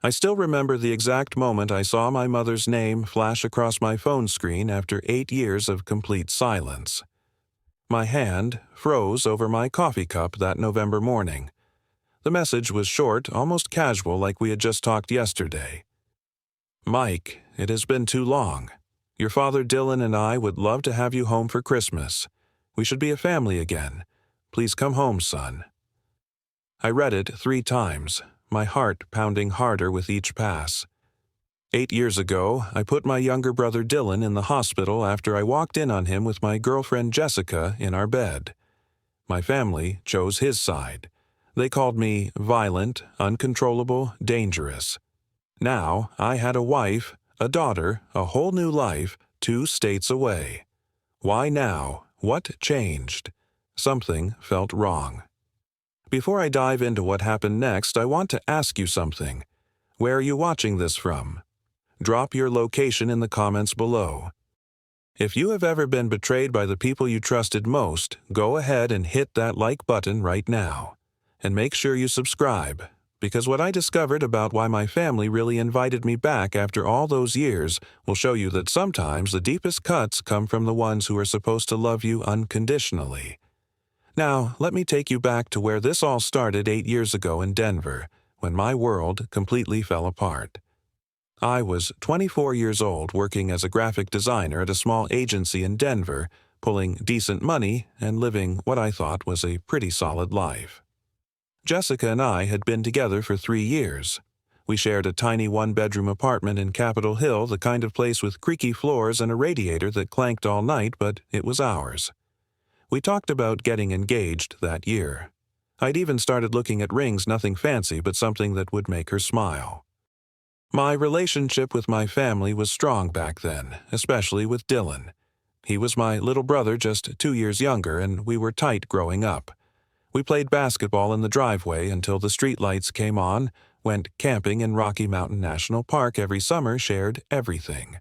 I still remember the exact moment I saw my mother's name flash across my phone screen after 8 years of complete silence. My hand froze over my coffee cup that November morning. The message was short, almost casual, like we had just talked yesterday. Mike, it has been too long. Your father Dylan and I would love to have you home for Christmas. We should be a family again. Please come home, son. I read it 3 times, my heart pounding harder with each pass. 8 years ago, I put my younger brother Dylan in the hospital after I walked in on him with my girlfriend Jessica in our bed. My family chose his side. They called me violent, uncontrollable, dangerous. Now, I had a wife, a daughter, a whole new life, 2 states away. Why now? What changed? Something felt wrong. Before I dive into what happened next, I want to ask you something. Where are you watching this from? Drop your location in the comments below. If you have ever been betrayed by the people you trusted most, go ahead and hit that like button right now. And make sure you subscribe, because what I discovered about why my family really invited me back after all those years will show you that sometimes the deepest cuts come from the ones who are supposed to love you unconditionally. Now, let me take you back to where this all started 8 years ago in Denver, when my world completely fell apart. I was 24 years old working as a graphic designer at a small agency in Denver, pulling decent money and living what I thought was a pretty solid life. Jessica and I had been together for 3 years. We shared a tiny 1-bedroom apartment in Capitol Hill, the kind of place with creaky floors and a radiator that clanked all night, but it was ours. We talked about getting engaged that year. I'd even started looking at rings, nothing fancy, but something that would make her smile. My relationship with my family was strong back then, especially with Dylan. He was my little brother, just 2 years younger, and we were tight growing up. We played basketball in the driveway until the streetlights came on, went camping in Rocky Mountain National Park every summer, shared everything.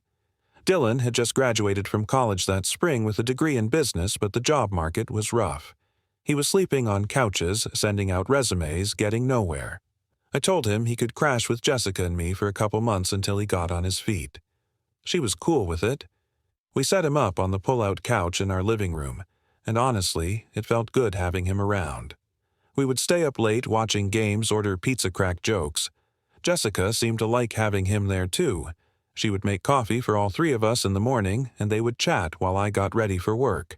Dylan had just graduated from college that spring with a degree in business, but the job market was rough. He was sleeping on couches, sending out resumes, getting nowhere. I told him he could crash with Jessica and me for a couple months until he got on his feet. She was cool with it. We set him up on the pull-out couch in our living room, and honestly, it felt good having him around. We would stay up late watching games, order pizza, crack jokes. Jessica seemed to like having him there too. She would make coffee for all 3 of us in the morning, and they would chat while I got ready for work.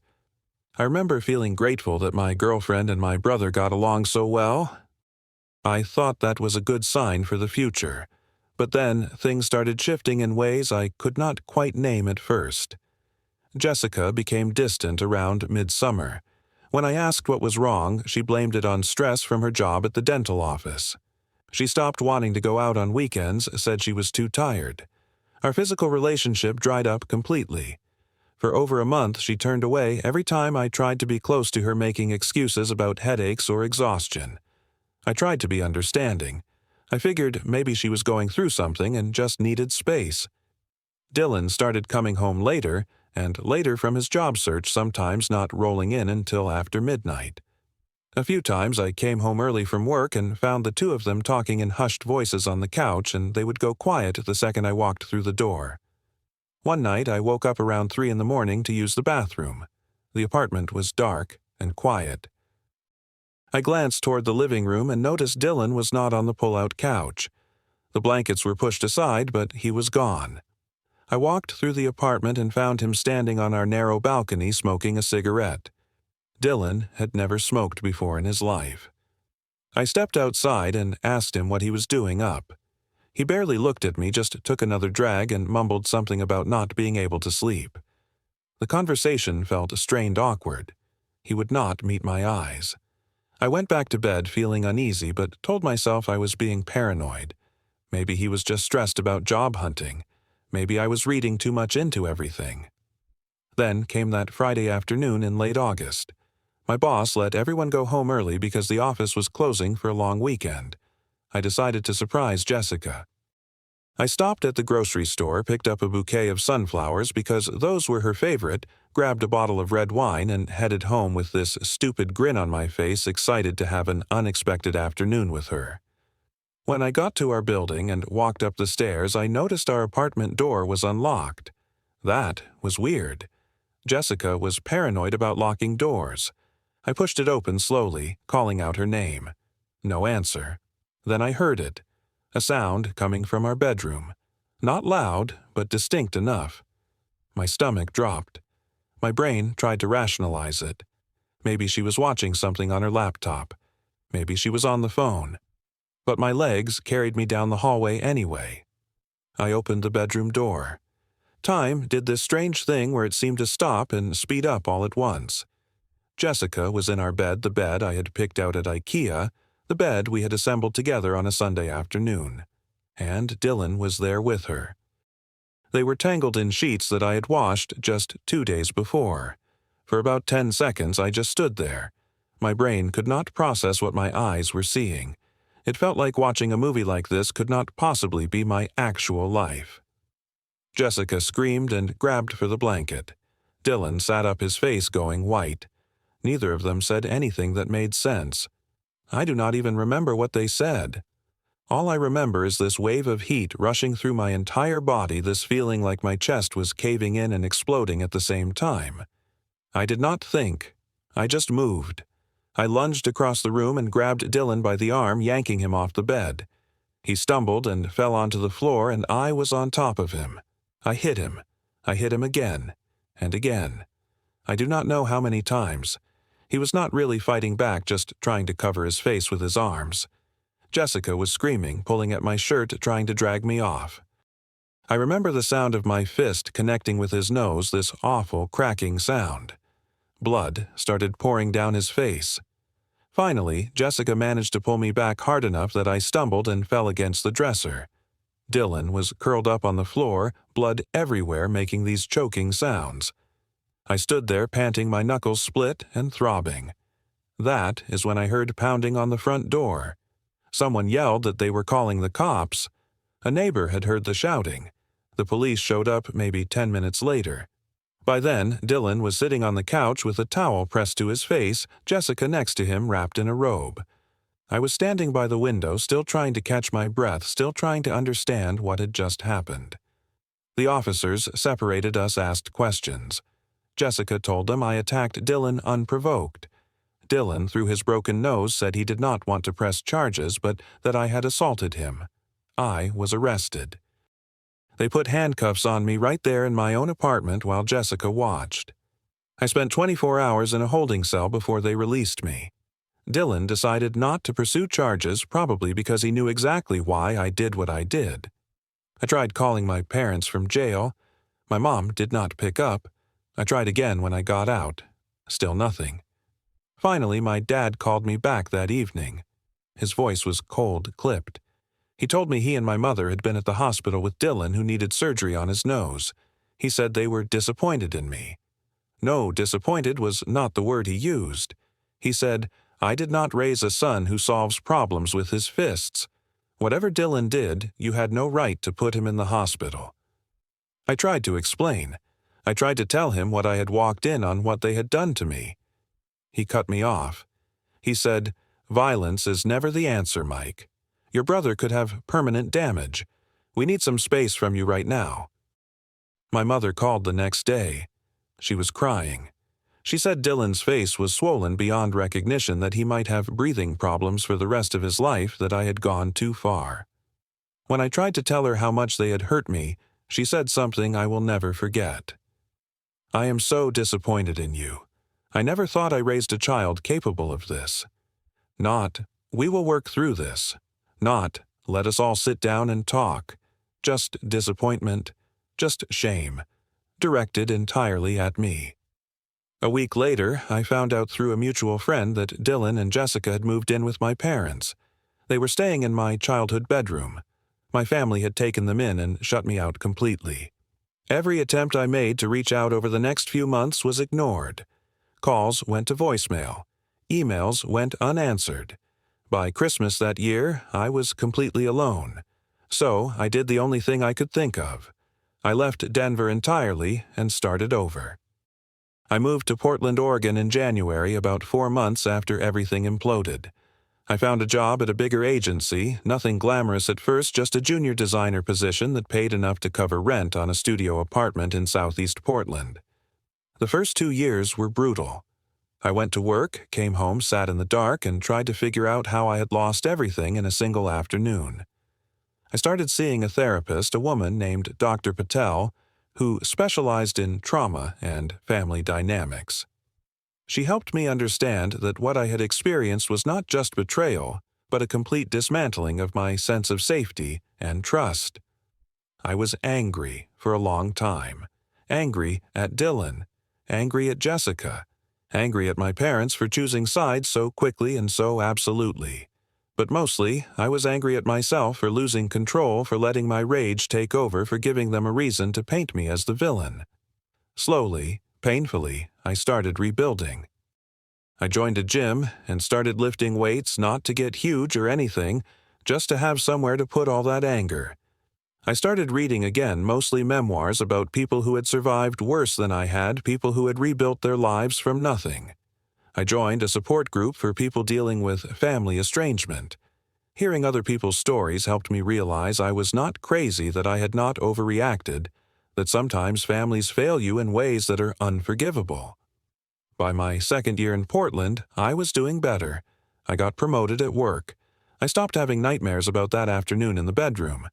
I remember feeling grateful that my girlfriend and my brother got along so well. I thought that was a good sign for the future. But then things started shifting in ways I could not quite name at first. Jessica became distant around midsummer. When I asked what was wrong, she blamed it on stress from her job at the dental office. She stopped wanting to go out on weekends, said she was too tired. Our physical relationship dried up completely. For over a month, she turned away every time I tried to be close to her, making excuses about headaches or exhaustion. I tried to be understanding. I figured maybe she was going through something and just needed space. Dylan started coming home later, and later from his job search, sometimes not rolling in until after midnight. A few times I came home early from work and found the 2 of them talking in hushed voices on the couch, and they would go quiet the second I walked through the door. One night I woke up around 3 in the morning to use the bathroom. The apartment was dark and quiet. I glanced toward the living room and noticed Dylan was not on the pull-out couch. The blankets were pushed aside, but he was gone. I walked through the apartment and found him standing on our narrow balcony smoking a cigarette. Dylan had never smoked before in his life. I stepped outside and asked him what he was doing up. He barely looked at me, just took another drag and mumbled something about not being able to sleep. The conversation felt strained, awkward. He would not meet my eyes. I went back to bed feeling uneasy, but told myself I was being paranoid. Maybe he was just stressed about job hunting. Maybe I was reading too much into everything. Then came that Friday afternoon in late August. My boss let everyone go home early because the office was closing for a long weekend. I decided to surprise Jessica. I stopped at the grocery store, picked up a bouquet of sunflowers because those were her favorite, grabbed a bottle of red wine, and headed home with this stupid grin on my face, excited to have an unexpected afternoon with her. When I got to our building and walked up the stairs, I noticed our apartment door was unlocked. That was weird. Jessica was paranoid about locking doors. I pushed it open slowly, calling out her name. No answer. Then I heard it. A sound coming from our bedroom. Not loud, but distinct enough. My stomach dropped. My brain tried to rationalize it. Maybe she was watching something on her laptop. Maybe she was on the phone. But my legs carried me down the hallway anyway. I opened the bedroom door. Time did this strange thing where it seemed to stop and speed up all at once. Jessica was in our bed, the bed I had picked out at IKEA, the bed we had assembled together on a Sunday afternoon. And Dylan was there with her. They were tangled in sheets that I had washed just 2 days before. For about 10 seconds I just stood there. My brain could not process what my eyes were seeing. It felt like watching a movie like this could not possibly be my actual life. Jessica screamed and grabbed for the blanket. Dylan sat up, his face going white. Neither of them said anything that made sense. I do not even remember what they said. All I remember is this wave of heat rushing through my entire body, this feeling like my chest was caving in and exploding at the same time. I did not think. I just moved. I lunged across the room and grabbed Dylan by the arm, yanking him off the bed. He stumbled and fell onto the floor, and I was on top of him. I hit him. I hit him again. And again. I do not know how many times. He was not really fighting back, just trying to cover his face with his arms. Jessica was screaming, pulling at my shirt, trying to drag me off. I remember the sound of my fist connecting with his nose, this awful cracking sound. Blood started pouring down his face. Finally, Jessica managed to pull me back hard enough that I stumbled and fell against the dresser. Dylan was curled up on the floor, blood everywhere, making these choking sounds. I stood there panting, my knuckles split and throbbing. That is when I heard pounding on the front door. Someone yelled that they were calling the cops. A neighbor had heard the shouting. The police showed up maybe 10 minutes later. By then, Dylan was sitting on the couch with a towel pressed to his face, Jessica next to him wrapped in a robe. I was standing by the window, still trying to catch my breath, still trying to understand what had just happened. The officers separated us, asked questions. Jessica told them I attacked Dylan unprovoked. Dylan, through his broken nose, said he did not want to press charges, but that I had assaulted him. I was arrested. They put handcuffs on me right there in my own apartment while Jessica watched. I spent 24 hours in a holding cell before they released me. Dylan decided not to pursue charges, probably because he knew exactly why I did what I did. I tried calling my parents from jail. My mom did not pick up. I tried again when I got out. Still nothing. Finally, my dad called me back that evening. His voice was cold, clipped. He told me he and my mother had been at the hospital with Dylan, who needed surgery on his nose. He said they were disappointed in me. No, disappointed was not the word he used. He said, I did not raise a son who solves problems with his fists. Whatever Dylan did, you had no right to put him in the hospital. I tried to explain. I tried to tell him what I had walked in on, what they had done to me. He cut me off. He said, violence is never the answer, Mike. Your brother could have permanent damage. We need some space from you right now. My mother called the next day. She was crying. She said Dylan's face was swollen beyond recognition, that he might have breathing problems for the rest of his life, that I had gone too far. When I tried to tell her how much they had hurt me, she said something I will never forget. I am so disappointed in you. I never thought I raised a child capable of this. Not, we will work through this. Not, let us all sit down and talk. Just disappointment, just shame, directed entirely at me. A week later, I found out through a mutual friend that Dylan and Jessica had moved in with my parents. They were staying in my childhood bedroom. My family had taken them in and shut me out completely. Every attempt I made to reach out over the next few months was ignored. Calls went to voicemail. Emails went unanswered. By Christmas that year, I was completely alone. So I did the only thing I could think of. I left Denver entirely and started over. I moved to Portland, Oregon in January, about 4 months after everything imploded. I found a job at a bigger agency, nothing glamorous at first, just a junior designer position that paid enough to cover rent on a studio apartment in southeast Portland. The first 2 years were brutal. I went to work, came home, sat in the dark, and tried to figure out how I had lost everything in a single afternoon. I started seeing a therapist, a woman named Dr. Patel, who specialized in trauma and family dynamics. She helped me understand that what I had experienced was not just betrayal, but a complete dismantling of my sense of safety and trust. I was angry for a long time. Angry at Dylan. Angry at Jessica. Angry at my parents for choosing sides so quickly and so absolutely. But mostly, I was angry at myself for losing control, for letting my rage take over, for giving them a reason to paint me as the villain. Slowly, painfully, I started rebuilding. I joined a gym and started lifting weights, not to get huge or anything, just to have somewhere to put all that anger. I started reading again, mostly memoirs about people who had survived worse than I had, people who had rebuilt their lives from nothing. I joined a support group for people dealing with family estrangement. Hearing other people's stories helped me realize I was not crazy, that I had not overreacted, that sometimes families fail you in ways that are unforgivable. By my second year in Portland, I was doing better. I got promoted at work. I stopped having nightmares about that afternoon in the bedroom.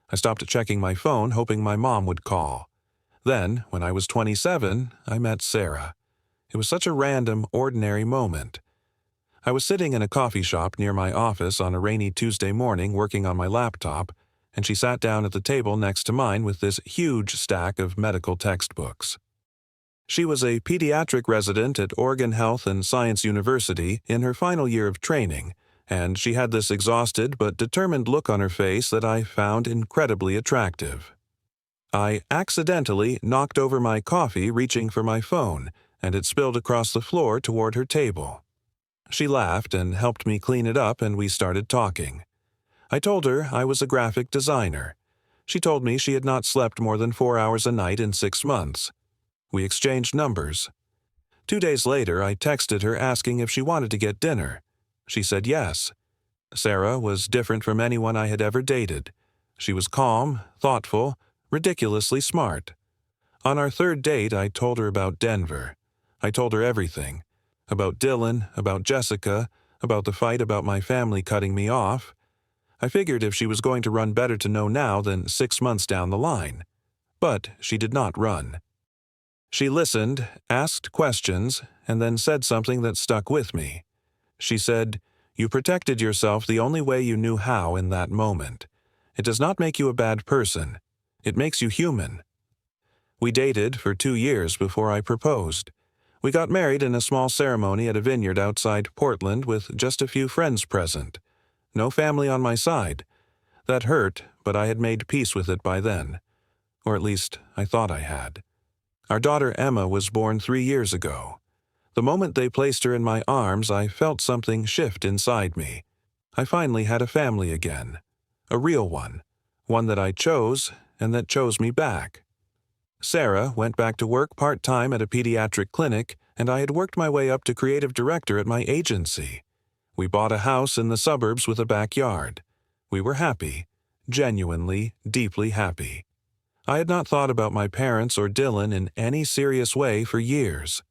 I stopped checking my phone, hoping my mom would call. Then, when I was 27, I met Sarah. It was such a random, ordinary moment. I was sitting in a coffee shop near my office on a rainy Tuesday morning working on my laptop, and she sat down at the table next to mine with this huge stack of medical textbooks. She was a pediatric resident at Oregon Health and Science University in her final year of training, and she had this exhausted but determined look on her face that I found incredibly attractive. I accidentally knocked over my coffee reaching for my phone, and it spilled across the floor toward her table. She laughed and helped me clean it up, and we started talking. I told her I was a graphic designer. She told me she had not slept more than 4 hours a night in 6 months. We exchanged numbers. 2 days later, I texted her asking if she wanted to get dinner. She said yes. Sarah was different from anyone I had ever dated. She was calm, thoughtful, ridiculously smart. On our third date, I told her about Denver. I told her everything. About Dylan, about Jessica, about the fight, about my family cutting me off. I figured if she was going to run, better to know now than 6 months down the line. But she did not run. She listened, asked questions, and then said something that stuck with me. She said, "You protected yourself the only way you knew how in that moment. It does not make you a bad person. It makes you human." We dated for 2 years before I proposed. We got married in a small ceremony at a vineyard outside Portland with just a few friends present. No family on my side. That hurt, but I had made peace with it by then. Or at least, I thought I had. Our daughter Emma was born 3 years ago. The moment they placed her in my arms, I felt something shift inside me. I finally had a family again. A real one. One that I chose, and that chose me back. Sarah went back to work part-time at a pediatric clinic, and I had worked my way up to creative director at my agency. We bought a house in the suburbs with a backyard. We were happy. Genuinely, deeply happy. I had not thought about my parents or Dylan in any serious way for years.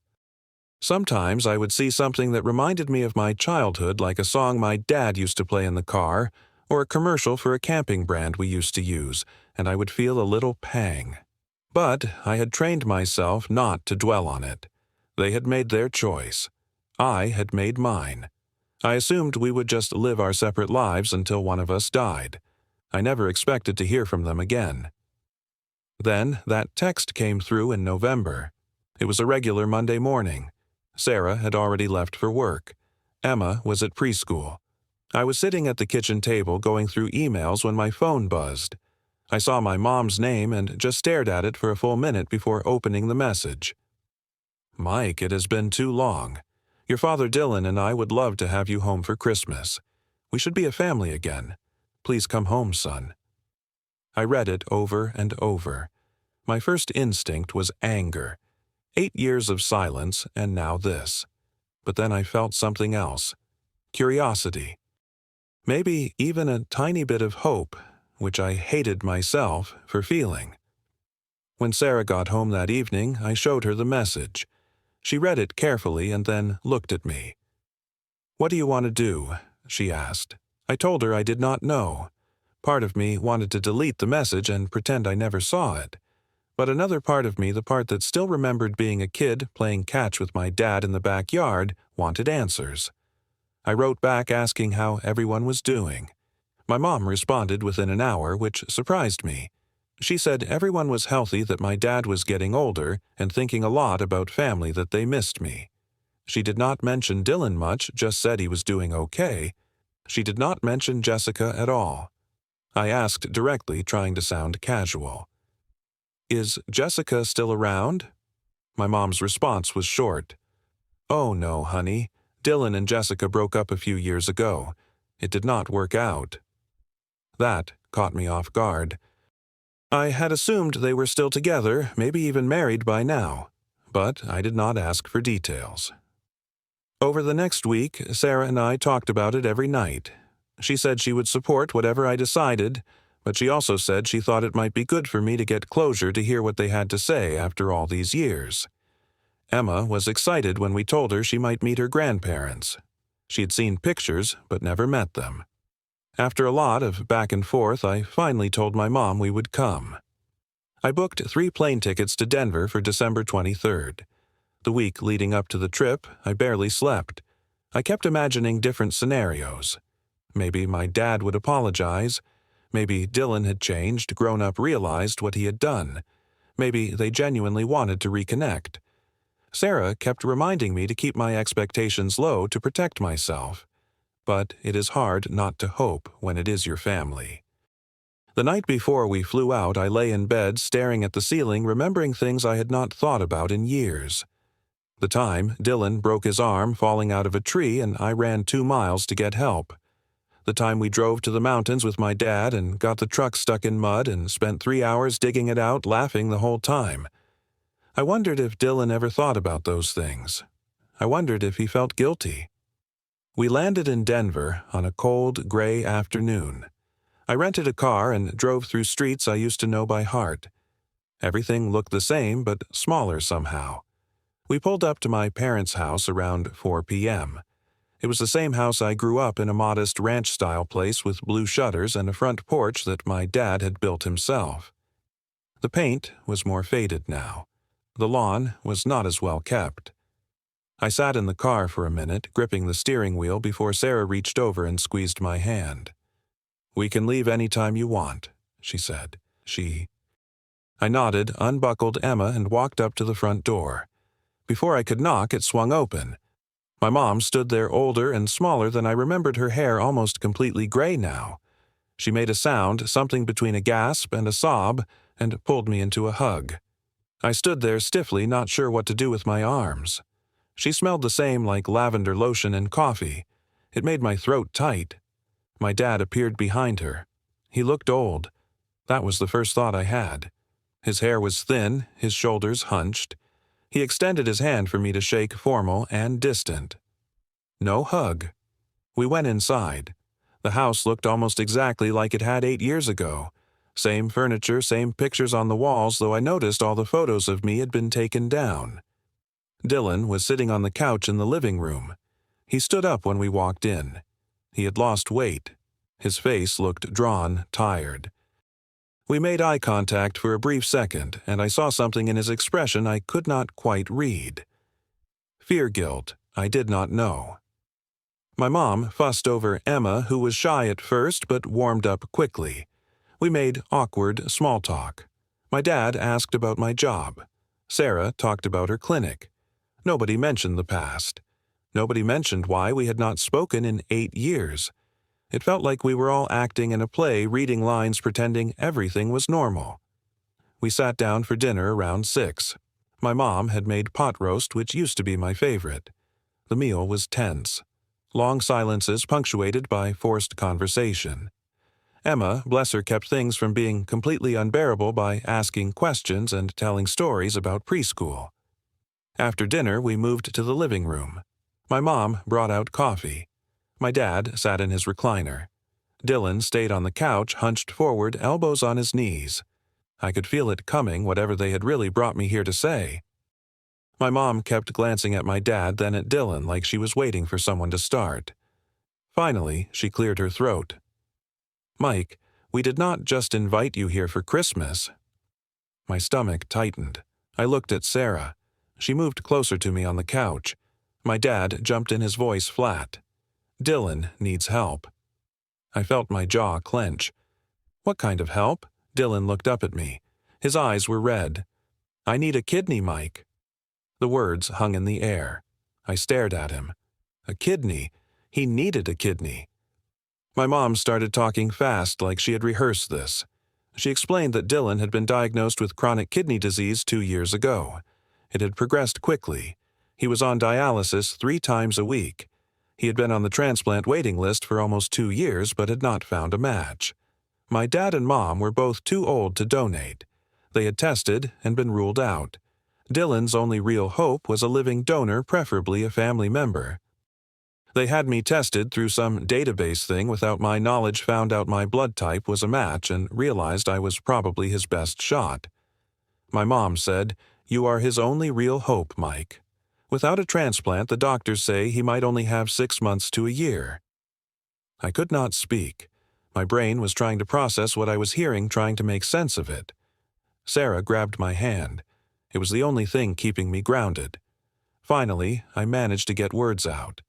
Sometimes I would see something that reminded me of my childhood, like a song my dad used to play in the car, or a commercial for a camping brand we used to use, and I would feel a little pang. But I had trained myself not to dwell on it. They had made their choice. I had made mine. I assumed we would just live our separate lives until one of us died. I never expected to hear from them again. Then that text came through in November. It was a regular Monday morning. Sarah had already left for work. Emma was at preschool. I was sitting at the kitchen table going through emails when my phone buzzed. I saw my mom's name and just stared at it for a full minute before opening the message. "Mike, it has been too long. Your father Dylan and I would love to have you home for Christmas. We should be a family again. Please come home, son." I read it over and over. My first instinct was anger. 8 years of silence, and now this. But then I felt something else. Curiosity. Maybe even a tiny bit of hope, which I hated myself for feeling. When Sarah got home that evening, I showed her the message. She read it carefully and then looked at me. "What do you want to do?" she asked. I told her I did not know. Part of me wanted to delete the message and pretend I never saw it. But another part of me, the part that still remembered being a kid playing catch with my dad in the backyard, wanted answers. I wrote back asking how everyone was doing. My mom responded within an hour, which surprised me. She said everyone was healthy, that my dad was getting older and thinking a lot about family, that they missed me. She did not mention Dylan much, just said he was doing okay. She did not mention Jessica at all. I asked directly, trying to sound casual. "Is Jessica still around?" My mom's response was short. "Oh no, honey. Dylan and Jessica broke up a few years ago. It did not work out." That caught me off guard. I had assumed they were still together, maybe even married by now, but I did not ask for details. Over the next week, Sarah and I talked about it every night. She said she would support whatever I decided, but she also said she thought it might be good for me to get closure, to hear what they had to say after all these years. Emma was excited when we told her she might meet her grandparents. She had seen pictures, but never met them. After a lot of back and forth, I finally told my mom we would come. I booked 3 plane tickets to Denver for December 23rd. The week leading up to the trip, I barely slept. I kept imagining different scenarios. Maybe my dad would apologize. Maybe Dylan had changed, grown up, realized what he had done. Maybe they genuinely wanted to reconnect. Sarah kept reminding me to keep my expectations low to protect myself. But it is hard not to hope when it is your family. The night before we flew out, I lay in bed staring at the ceiling, remembering things I had not thought about in years. The time Dylan broke his arm falling out of a tree and I ran 2 miles to get help. The time we drove to the mountains with my dad and got the truck stuck in mud and spent 3 hours digging it out, laughing the whole time. I wondered if Dylan ever thought about those things. I wondered if he felt guilty. We landed in Denver on a cold, gray afternoon. I rented a car and drove through streets I used to know by heart. Everything looked the same, but smaller somehow. We pulled up to my parents' house around 4 p.m. It was the same house I grew up in, a modest ranch-style place with blue shutters and a front porch that my dad had built himself. The paint was more faded now. The lawn was not as well kept. I sat in the car for a minute, gripping the steering wheel, before Sarah reached over and squeezed my hand. "We can leave any time you want," she said. I nodded, unbuckled Emma, and walked up to the front door. Before I could knock, it swung open. My mom stood there, older and smaller than I remembered, her hair almost completely gray now. She made a sound, something between a gasp and a sob, and pulled me into a hug. I stood there stiffly, not sure what to do with my arms. She smelled the same, like lavender lotion and coffee. It made my throat tight. My dad appeared behind her. He looked old. That was the first thought I had. His hair was thin, his shoulders hunched. He extended his hand for me to shake, formal and distant. No hug. We went inside. The house looked almost exactly like it had 8 years ago. Same furniture, same pictures on the walls, though I noticed all the photos of me had been taken down. Dylan was sitting on the couch in the living room. He stood up when we walked in. He had lost weight. His face looked drawn, tired. We made eye contact for a brief second, and I saw something in his expression I could not quite read. Fear, guilt, I did not know. My mom fussed over Emma, who was shy at first but warmed up quickly. We made awkward small talk. My dad asked about my job. Sarah talked about her clinic. Nobody mentioned the past. Nobody mentioned why we had not spoken in 8 years. It felt like we were all acting in a play, reading lines, pretending everything was normal. We sat down for dinner around 6. My mom had made pot roast, which used to be my favorite. The meal was tense. Long silences punctuated by forced conversation. Emma, bless her, kept things from being completely unbearable by asking questions and telling stories about preschool. After dinner, we moved to the living room. My mom brought out coffee. My dad sat in his recliner. Dylan stayed on the couch, hunched forward, elbows on his knees. I could feel it coming, whatever they had really brought me here to say. My mom kept glancing at my dad, then at Dylan, like she was waiting for someone to start. Finally, she cleared her throat. "Mike, we did not just invite you here for Christmas." My stomach tightened. I looked at Sarah. She moved closer to me on the couch. My dad jumped in, his voice flat. "Dylan needs help." I felt my jaw clench. "What kind of help?" Dylan looked up at me. His eyes were red. "I need a kidney, Mike." The words hung in the air. I stared at him. A kidney? He needed a kidney. My mom started talking fast, like she had rehearsed this. She explained that Dylan had been diagnosed with chronic kidney disease 2 years ago. It had progressed quickly. He was on dialysis 3 times a week. He had been on the transplant waiting list for almost 2 years but had not found a match. My dad and mom were both too old to donate. They had tested and been ruled out. Dylan's only real hope was a living donor, preferably a family member. They had me tested through some database thing without my knowledge, found out my blood type was a match, and realized I was probably his best shot. My mom said, "You are his only real hope, Mike. Without a transplant, the doctors say he might only have 6 months to a year." I could not speak. My brain was trying to process what I was hearing, trying to make sense of it. Sarah grabbed my hand. It was the only thing keeping me grounded. Finally, I managed to get words out.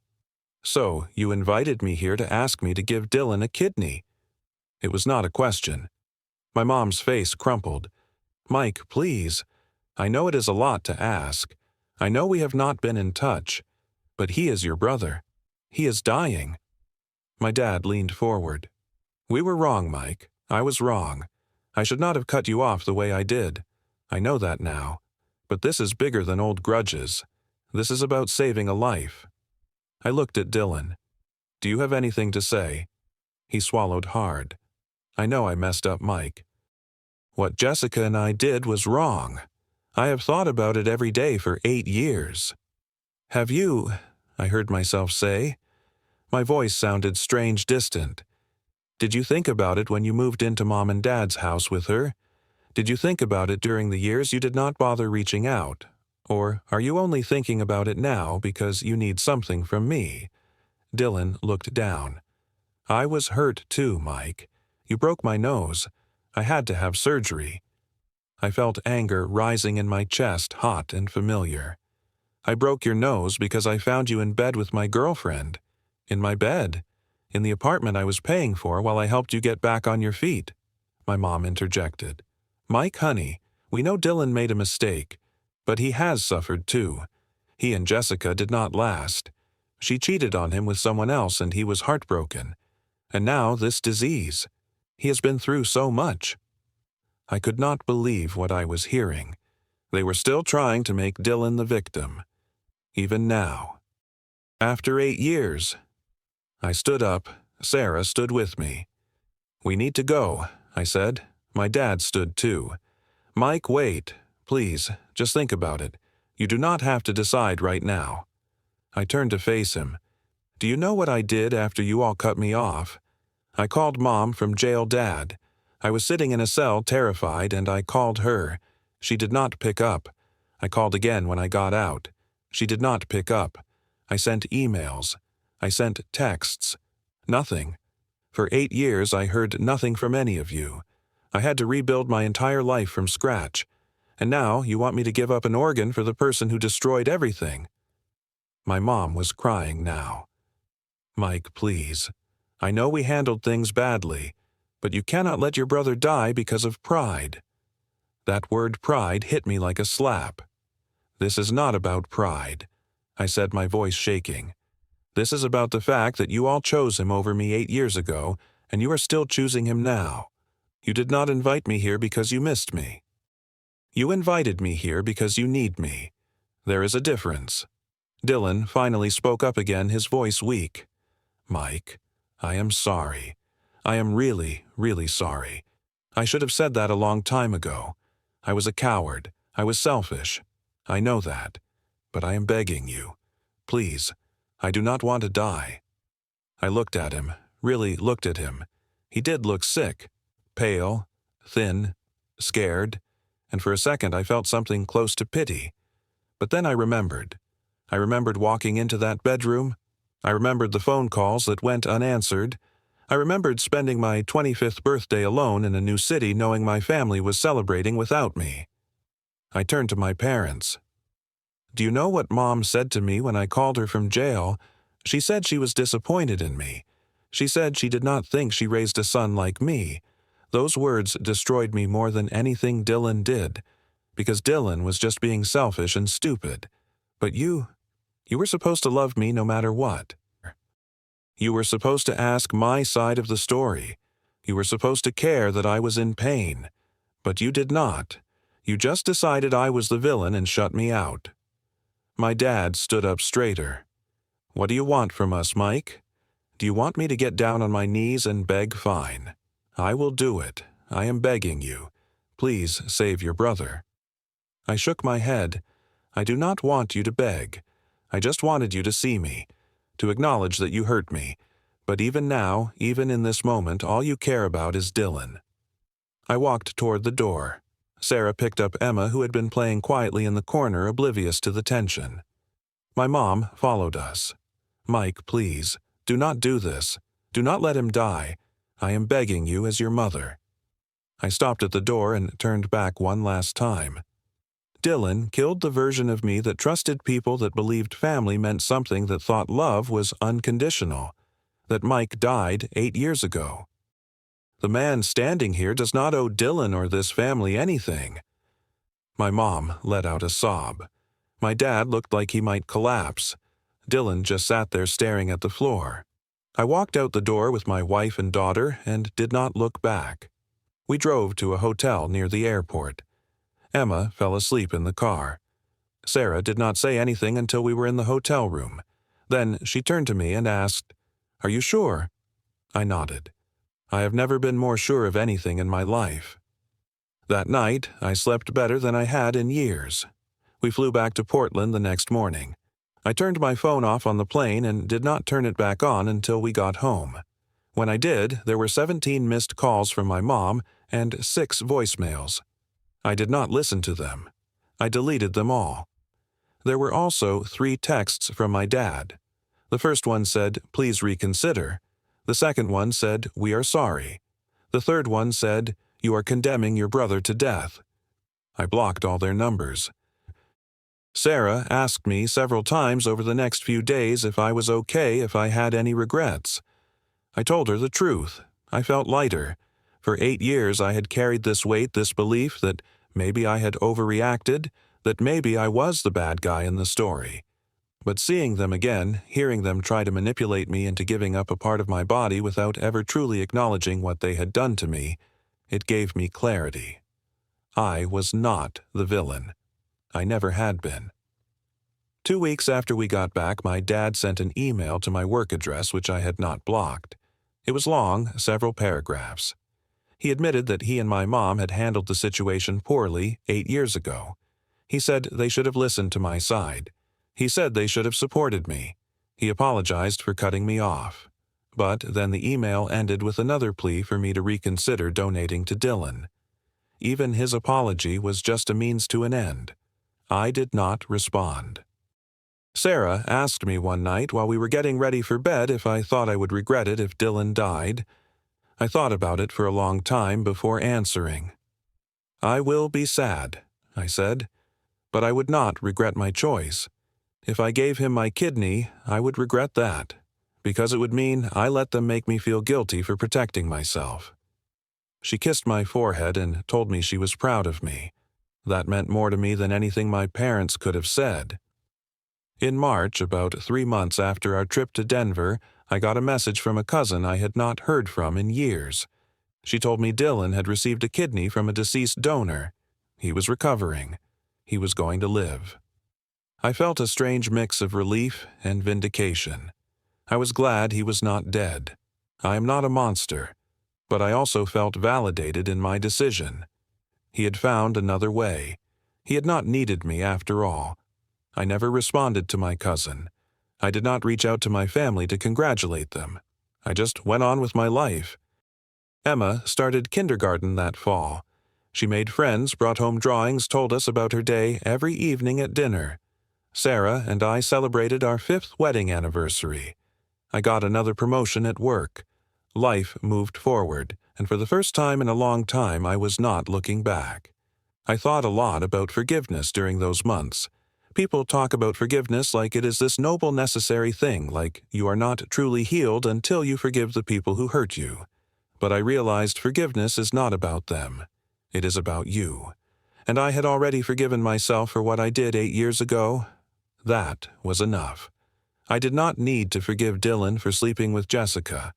"So, you invited me here to ask me to give Dylan a kidney." It was not a question. My mom's face crumpled. "Mike, please. I know it is a lot to ask. I know we have not been in touch. But he is your brother. He is dying." My dad leaned forward. "We were wrong, Mike. I was wrong. I should not have cut you off the way I did. I know that now. But this is bigger than old grudges. This is about saving a life." I looked at Dylan. "Do you have anything to say?" He swallowed hard. "I know I messed up, Mike. What Jessica and I did was wrong. I have thought about it every day for 8 years. Have you?" I heard myself say. My voice sounded strange, distant. "Did you think about it when you moved into Mom and Dad's house with her? Did you think about it during the years you did not bother reaching out? Or are you only thinking about it now because you need something from me?" Dylan looked down. "I was hurt too, Mike. You broke my nose. I had to have surgery." I felt anger rising in my chest, hot and familiar. "I broke your nose because I found you in bed with my girlfriend. In my bed. In the apartment I was paying for while I helped you get back on your feet," my mom interjected. "Mike, honey, we know Dylan made a mistake. But he has suffered too. He and Jessica did not last. She cheated on him with someone else and he was heartbroken. And now this disease. He has been through so much." I could not believe what I was hearing. They were still trying to make Dylan the victim. Even now. After 8 years. I stood up. Sarah stood with me. "We need to go," I said. My dad stood too. "Mike, wait. Please, just think about it. You do not have to decide right now." I turned to face him. "Do you know what I did after you all cut me off? I called Mom from jail, Dad. I was sitting in a cell, terrified, and I called her. She did not pick up. I called again when I got out. She did not pick up. I sent emails. I sent texts. Nothing. For 8 years I heard nothing from any of you. I had to rebuild my entire life from scratch. And now you want me to give up an organ for the person who destroyed everything." My mom was crying now. "Mike, please. I know we handled things badly, but you cannot let your brother die because of pride." That word pride hit me like a slap. "This is not about pride," I said, my voice shaking. "This is about the fact that you all chose him over me 8 years ago, and you are still choosing him now. You did not invite me here because you missed me. You invited me here because you need me. There is a difference." Dylan finally spoke up again, his voice weak. "Mike, I am sorry. I am really, really sorry. I should have said that a long time ago. I was a coward. I was selfish. I know that. But I am begging you. Please, I do not want to die." I looked at him, really looked at him. He did look sick, pale, thin, scared, and for a second I felt something close to pity. But then I remembered. I remembered walking into that bedroom. I remembered the phone calls that went unanswered. I remembered spending my 25th birthday alone in a new city knowing my family was celebrating without me. I turned to my parents. Do you know what Mom said to me when I called her from jail? She said she was disappointed in me. She said she did not think she raised a son like me. Those words destroyed me more than anything Dylan did, because Dylan was just being selfish and stupid. But you were supposed to love me no matter what. You were supposed to ask my side of the story. You were supposed to care that I was in pain. But you did not. You just decided I was the villain and shut me out. My dad stood up straighter. What do you want from us, Mike? Do you want me to get down on my knees and beg? Fine. I will do it. I am begging you. Please save your brother. I shook my head. I do not want you to beg. I just wanted you to see me, to acknowledge that you hurt me. But even now, even in this moment, all you care about is Dylan. I walked toward the door. Sarah picked up Emma, who had been playing quietly in the corner, oblivious to the tension. My mom followed us. Mike, please, do not do this. Do not let him die. I am begging you as your mother. I stopped at the door and turned back one last time. Dylan killed the version of me that trusted people, that believed family meant something, that thought love was unconditional, that Mike died 8 years ago. The man standing here does not owe Dylan or this family anything. My mom let out a sob. My dad looked like he might collapse. Dylan just sat there staring at the floor. I walked out the door with my wife and daughter and did not look back. We drove to a hotel near the airport. Emma fell asleep in the car. Sarah did not say anything until we were in the hotel room. Then she turned to me and asked, "Are you sure?" I nodded. I have never been more sure of anything in my life. That night, I slept better than I had in years. We flew back to Portland the next morning. I turned my phone off on the plane and did not turn it back on until we got home. When I did, there were 17 missed calls from my mom and 6 voicemails. I did not listen to them. I deleted them all. There were also 3 texts from my dad. The first one said, "Please reconsider." The second one said, "We are sorry." The third one said, "You are condemning your brother to death." I blocked all their numbers. Sarah asked me several times over the next few days if I was okay, if I had any regrets. I told her the truth. I felt lighter. For 8 years I had carried this weight, this belief that maybe I had overreacted, that maybe I was the bad guy in the story. But seeing them again, hearing them try to manipulate me into giving up a part of my body without ever truly acknowledging what they had done to me, it gave me clarity. I was not the villain. I never had been. 2 weeks after we got back, my dad sent an email to my work address which I had not blocked. It was long, several paragraphs. He admitted that he and my mom had handled the situation poorly 8 years ago. He said they should have listened to my side. He said they should have supported me. He apologized for cutting me off. But then the email ended with another plea for me to reconsider donating to Dylan. Even his apology was just a means to an end. I did not respond. Sarah asked me one night while we were getting ready for bed if I thought I would regret it if Dylan died. I thought about it for a long time before answering. "I will be sad," I said, "but I would not regret my choice. If I gave him my kidney, I would regret that, because it would mean I let them make me feel guilty for protecting myself." She kissed my forehead and told me she was proud of me. That meant more to me than anything my parents could have said. In March, about 3 months after our trip to Denver, I got a message from a cousin I had not heard from in years. She told me Dylan had received a kidney from a deceased donor. He was recovering. He was going to live. I felt a strange mix of relief and vindication. I was glad he was not dead. I am not a monster, but I also felt validated in my decision. He had found another way. He had not needed me after all. I never responded to my cousin. I did not reach out to my family to congratulate them. I just went on with my life. Emma started kindergarten that fall. She made friends, brought home drawings, told us about her day every evening at dinner. Sarah and I celebrated our 5th wedding anniversary. I got another promotion at work. Life moved forward, and for the first time in a long time I was not looking back. I thought a lot about forgiveness during those months. People talk about forgiveness like it is this noble, necessary thing, like you are not truly healed until you forgive the people who hurt you. But I realized forgiveness is not about them. It is about you. And I had already forgiven myself for what I did 8 years ago. That was enough. I did not need to forgive Dylan for sleeping with Jessica.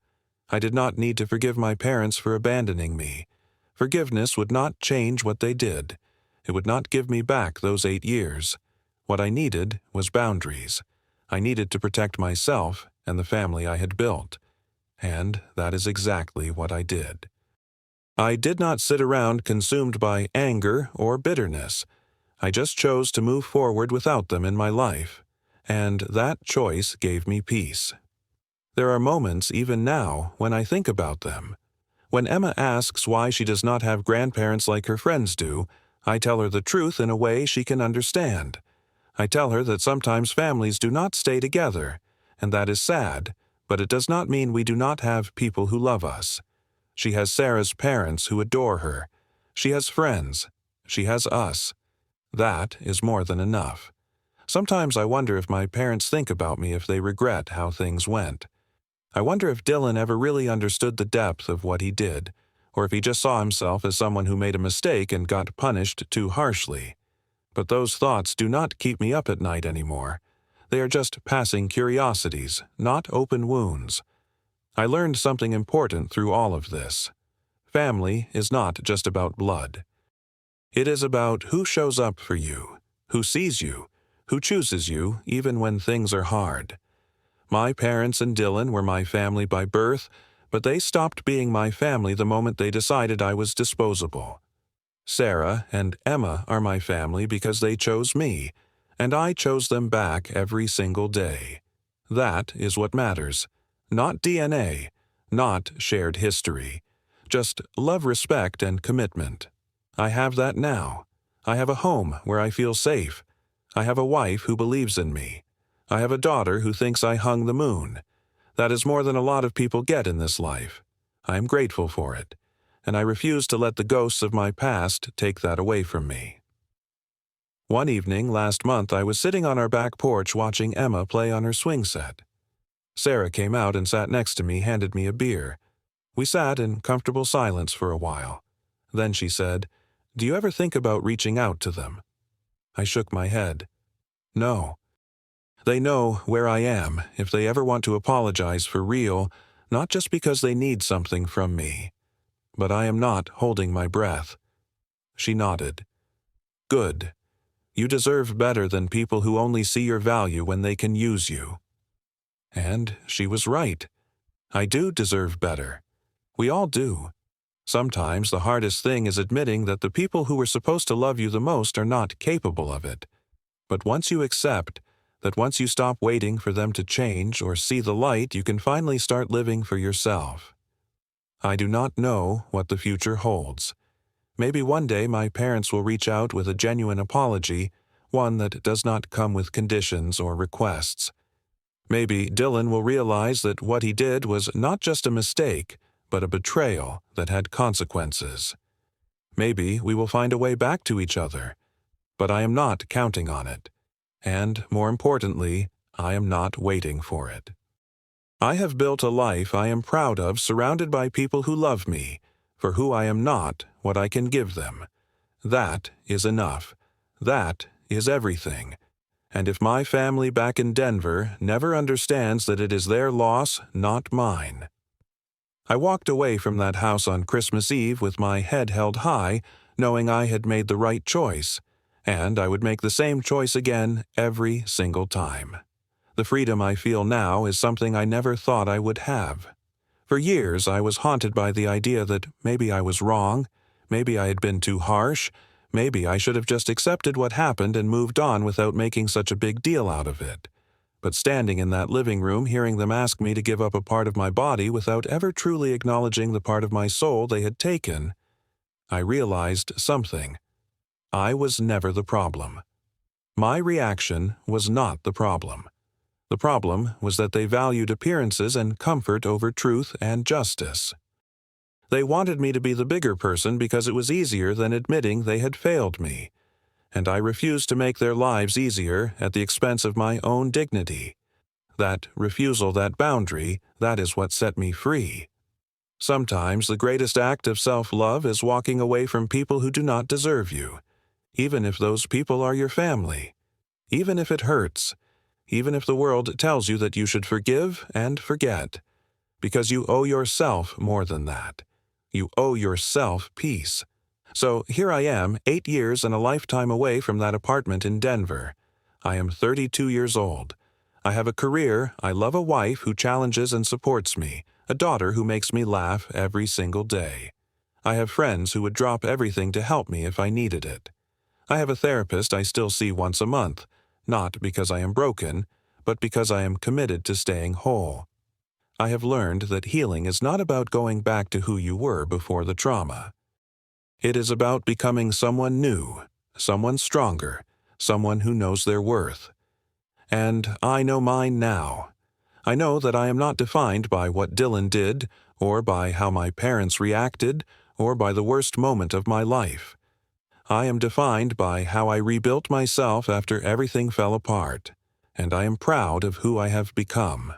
I did not need to forgive my parents for abandoning me. Forgiveness would not change what they did. It would not give me back those 8 years. What I needed was boundaries. I needed to protect myself and the family I had built. And that is exactly what I did. I did not sit around consumed by anger or bitterness. I just chose to move forward without them in my life. And that choice gave me peace. There are moments, even now, when I think about them. When Emma asks why she does not have grandparents like her friends do, I tell her the truth in a way she can understand. I tell her that sometimes families do not stay together, and that is sad, but it does not mean we do not have people who love us. She has Sarah's parents who adore her. She has friends. She has us. That is more than enough. Sometimes I wonder if my parents think about me if they regret how things went. I wonder if Dylan ever really understood the depth of what he did, or if he just saw himself as someone who made a mistake and got punished too harshly. But those thoughts do not keep me up at night anymore. They are just passing curiosities, not open wounds. I learned something important through all of this. Family is not just about blood. It is about who shows up for you, who sees you, who chooses you even when things are hard. My parents and Dylan were my family by birth, but they stopped being my family the moment they decided I was disposable. Sarah and Emma are my family because they chose me, and I chose them back every single day. That is what matters. Not DNA, not shared history. Just love, respect, and commitment. I have that now. I have a home where I feel safe. I have a wife who believes in me. I have a daughter who thinks I hung the moon. That is more than a lot of people get in this life. I am grateful for it, and I refuse to let the ghosts of my past take that away from me. One evening last month I was sitting on our back porch watching Emma play on her swing set. Sarah came out and sat next to me, handed me a beer. We sat in comfortable silence for a while. Then she said, "Do you ever think about reaching out to them?" I shook my head. No. They know where I am if they ever want to apologize for real, not just because they need something from me. But I am not holding my breath. She nodded. Good. You deserve better than people who only see your value when they can use you. And she was right. I do deserve better. We all do. Sometimes the hardest thing is admitting that the people who were supposed to love you the most are not capable of it. But once you accept that once you stop waiting for them to change or see the light, you can finally start living for yourself. I do not know what the future holds. Maybe one day my parents will reach out with a genuine apology, one that does not come with conditions or requests. Maybe Dylan will realize that what he did was not just a mistake, but a betrayal that had consequences. Maybe we will find a way back to each other, but I am not counting on it. And, more importantly, I am not waiting for it. I have built a life I am proud of, surrounded by people who love me, for who I am not, what I can give them. That is enough. That is everything. And if my family back in Denver never understands that it is their loss, not mine. I walked away from that house on Christmas Eve with my head held high, knowing I had made the right choice, and I would make the same choice again every single time. The freedom I feel now is something I never thought I would have. For years I was haunted by the idea that maybe I was wrong, maybe I had been too harsh, maybe I should have just accepted what happened and moved on without making such a big deal out of it. But standing in that living room, hearing them ask me to give up a part of my body without ever truly acknowledging the part of my soul they had taken, I realized something. I was never the problem. My reaction was not the problem. The problem was that they valued appearances and comfort over truth and justice. They wanted me to be the bigger person because it was easier than admitting they had failed me, and I refused to make their lives easier at the expense of my own dignity. That refusal, that boundary, that is what set me free. Sometimes the greatest act of self-love is walking away from people who do not deserve you, even if those people are your family, even if it hurts, even if the world tells you that you should forgive and forget, because you owe yourself more than that. You owe yourself peace. So here I am, 8 years and a lifetime away from that apartment in Denver. I am 32 years old. I have a career, I love a wife who challenges and supports me, a daughter who makes me laugh every single day. I have friends who would drop everything to help me if I needed it. I have a therapist I still see once a month, not because I am broken, but because I am committed to staying whole. I have learned that healing is not about going back to who you were before the trauma. It is about becoming someone new, someone stronger, someone who knows their worth. And I know mine now. I know that I am not defined by what Dylan did, or by how my parents reacted, or by the worst moment of my life. I am defined by how I rebuilt myself after everything fell apart, and I am proud of who I have become.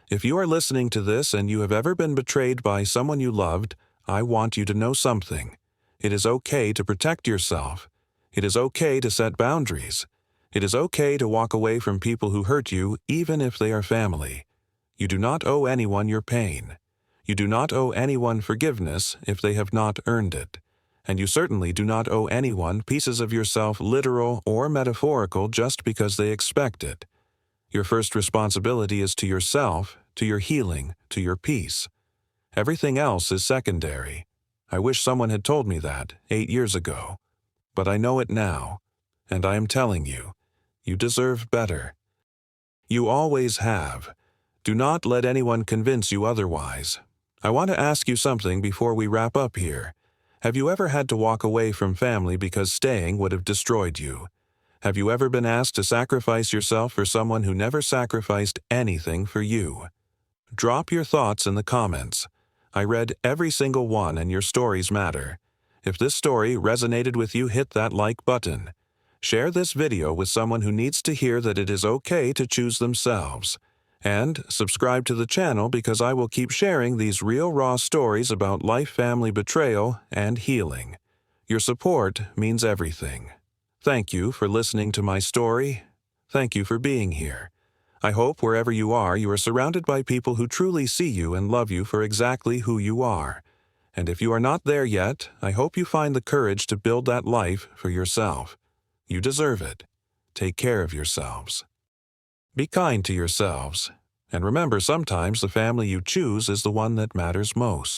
If you are listening to this and you have ever been betrayed by someone you loved, I want you to know something. It is okay to protect yourself. It is okay to set boundaries. It is okay to walk away from people who hurt you, even if they are family. You do not owe anyone your pain. You do not owe anyone forgiveness if they have not earned it. And you certainly do not owe anyone pieces of yourself, literal or metaphorical, just because they expect it. Your first responsibility is to yourself, to your healing, to your peace. Everything else is secondary. I wish someone had told me that 8 years ago. But I know it now, and I am telling you, you deserve better. You always have. Do not let anyone convince you otherwise. I want to ask you something before we wrap up here. Have you ever had to walk away from family because staying would have destroyed you? Have you ever been asked to sacrifice yourself for someone who never sacrificed anything for you? Drop your thoughts in the comments. I read every single one, and your stories matter. If this story resonated with you, hit that like button. Share this video with someone who needs to hear that it is okay to choose themselves. And subscribe to the channel because I will keep sharing these real raw stories about life, family, betrayal, and healing. Your support means everything. Thank you for listening to my story. Thank you for being here. I hope wherever you are surrounded by people who truly see you and love you for exactly who you are. And if you are not there yet, I hope you find the courage to build that life for yourself. You deserve it. Take care of yourselves. Be kind to yourselves. And remember, sometimes the family you choose is the one that matters most.